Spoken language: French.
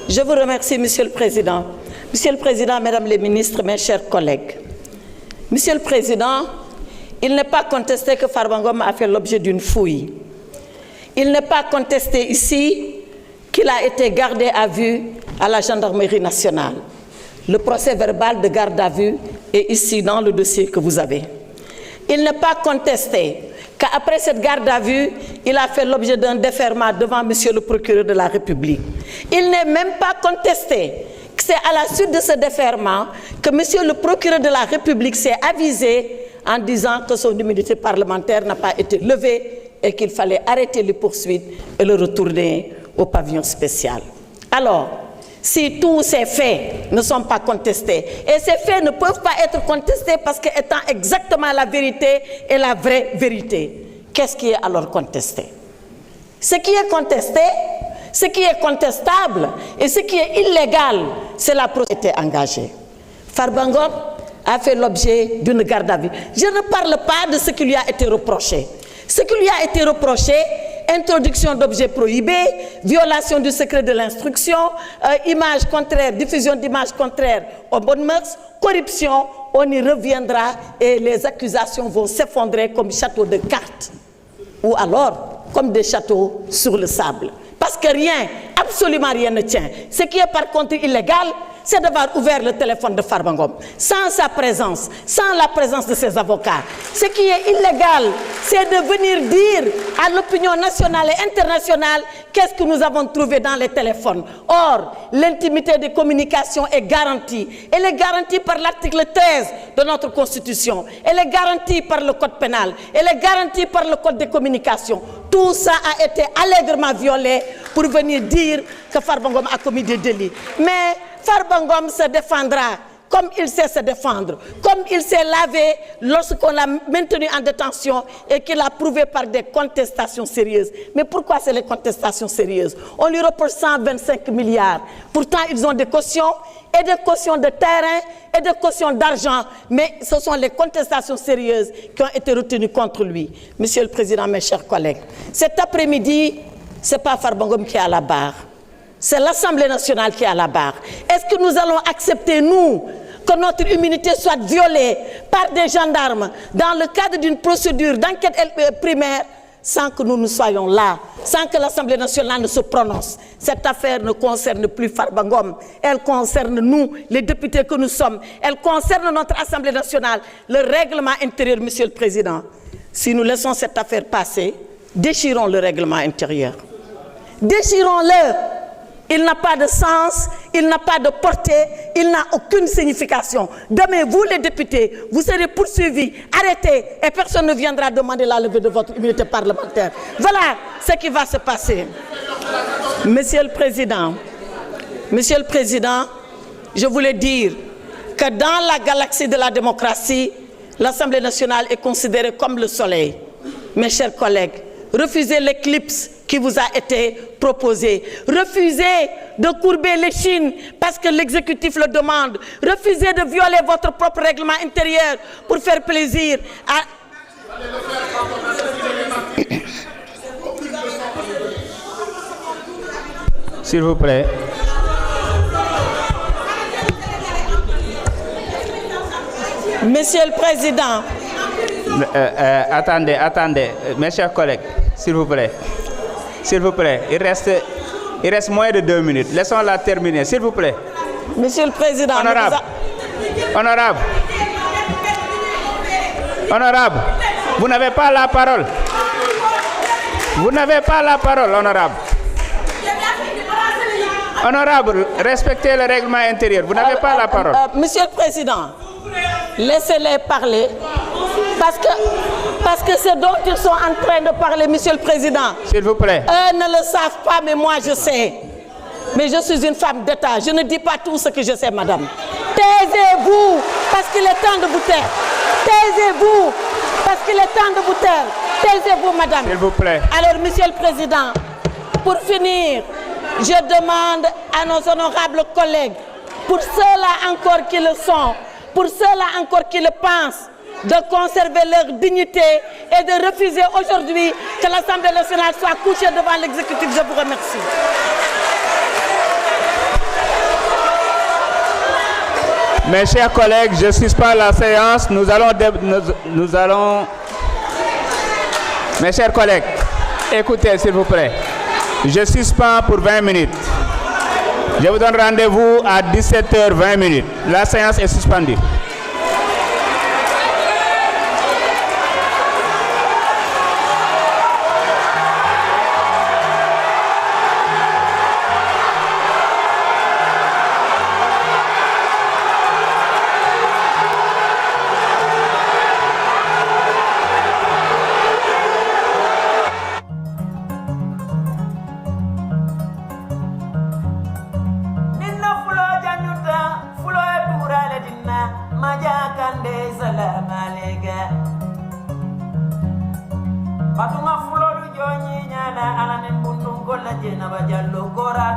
Je vous remercie, Monsieur le Président. Monsieur le Président, Mesdames les ministres, mes chers collègues. Monsieur le Président, il n'est pas contesté que Farba Ngom a fait l'objet d'une fouille. Il n'est pas contesté ici qu'il a été gardé à vue à la gendarmerie nationale. Le procès verbal de garde à vue est ici dans le dossier que vous avez. Il n'est pas contesté qu'après cette garde à vue, il a fait l'objet d'un déferment devant Monsieur le procureur de la République. Il n'est même pas contesté que c'est à la suite de ce déferment que Monsieur le procureur de la République s'est avisé en disant que son immunité parlementaire n'a pas été levée et qu'il fallait arrêter les poursuites et le retourner au pavillon spécial. Alors, si tous ces faits ne sont pas contestés, et ces faits ne peuvent pas être contestés parce qu'étant exactement la vérité et la vraie vérité, qu'est-ce qui est alors contesté? Ce qui est contesté, ce qui est contestable et ce qui est illégal, c'est la procédure engagée. Farba Ngom a fait l'objet d'une garde à vue. Je ne parle pas de ce qui lui a été reproché. Ce qui lui a été reproché, introduction d'objets prohibés, violation du secret de l'instruction, images contraires, diffusion d'images contraires aux bonnes mœurs, corruption, on y reviendra et les accusations vont s'effondrer comme châteaux de cartes ou alors comme des châteaux sur le sable. Parce que rien, absolument rien ne tient. Ce qui est par contre illégal, c'est d'avoir ouvert le téléphone de Farba Ngom sans sa présence, sans la présence de ses avocats. Ce qui est illégal, c'est de venir dire à l'opinion nationale et internationale qu'est-ce que nous avons trouvé dans les téléphones. Or, l'intimité des communications est garantie. Elle est garantie par l'article 13 de notre Constitution. Elle est garantie par le Code pénal. Elle est garantie par le Code des communications. Tout ça a été allègrement violé pour venir dire que Farba Ngom a commis des délits. Mais Farba Ngom se défendra comme il sait se défendre, comme il s'est lavé lorsqu'on l'a maintenu en détention et qu'il a prouvé par des contestations sérieuses. Mais pourquoi c'est les contestations sérieuses? On lui reproche 125 milliards. Pourtant, ils ont des cautions et des cautions de terrain et des cautions d'argent. Mais ce sont les contestations sérieuses qui ont été retenues contre lui. Monsieur le Président, mes chers collègues, cet après-midi, ce n'est pas Farba Ngom qui est à la barre. C'est l'Assemblée nationale qui est à la barre. Est-ce que nous allons accepter, nous, que notre immunité soit violée par des gendarmes dans le cadre d'une procédure d'enquête primaire sans que nous soyons là, sans que l'Assemblée nationale ne se prononce? Cette affaire ne concerne plus Farba Ngom. Elle concerne nous, les députés que nous sommes. Elle concerne notre Assemblée nationale. Le règlement intérieur, Monsieur le Président. Si nous laissons cette affaire passer, déchirons le règlement intérieur. Déchirons-le. Il n'a pas de sens, il n'a pas de portée, il n'a aucune signification. Demain, vous les députés, vous serez poursuivis, arrêtés, et personne ne viendra demander la levée de votre immunité parlementaire. Voilà ce qui va se passer. Monsieur le Président, je voulais dire que dans la galaxie de la démocratie, l'Assemblée nationale est considérée comme le soleil. Mes chers collègues, refusez l'éclipse qui vous a été proposé. Refusez de courber l'échine parce que l'exécutif le demande. Refusez de violer votre propre règlement intérieur pour faire plaisir à... S'il vous plaît. Monsieur le Président. Attendez, mes chers collègues, s'il vous plaît. S'il vous plaît, il reste moins de 2 minutes. Laissons-la terminer, s'il vous plaît. Monsieur le Président. Honorable, vous n'avez pas la parole. Vous n'avez pas la parole, honorable. Honorable, respectez le règlement intérieur. Vous n'avez pas la parole. Monsieur le Président, laissez-les parler. Parce que c'est dont ils sont en train de parler, Monsieur le Président. S'il vous plaît. Eux ne le savent pas, mais moi je sais. Mais je suis une femme d'État. Je ne dis pas tout ce que je sais, madame. Taisez-vous, parce qu'il est temps de vous taire. Taisez-vous, parce qu'il est temps de vous taire. Taisez-vous, madame. S'il vous plaît. Alors, Monsieur le Président, pour finir, Je demande à nos honorables collègues, pour ceux-là encore qui le sont, pour ceux-là encore qui le pensent, de conserver leur dignité et de refuser aujourd'hui que l'Assemblée nationale soit couchée devant l'exécutif. Je vous remercie. Mes chers collègues, je suspends la séance. Nous allons... Mes chers collègues, écoutez s'il vous plaît. Je suspends pour 20 minutes. Je vous donne rendez-vous à 17h20. La séance est suspendue. Fatuma fulo du jonyi nyana ala nen bundum golla jena ba jallo gorato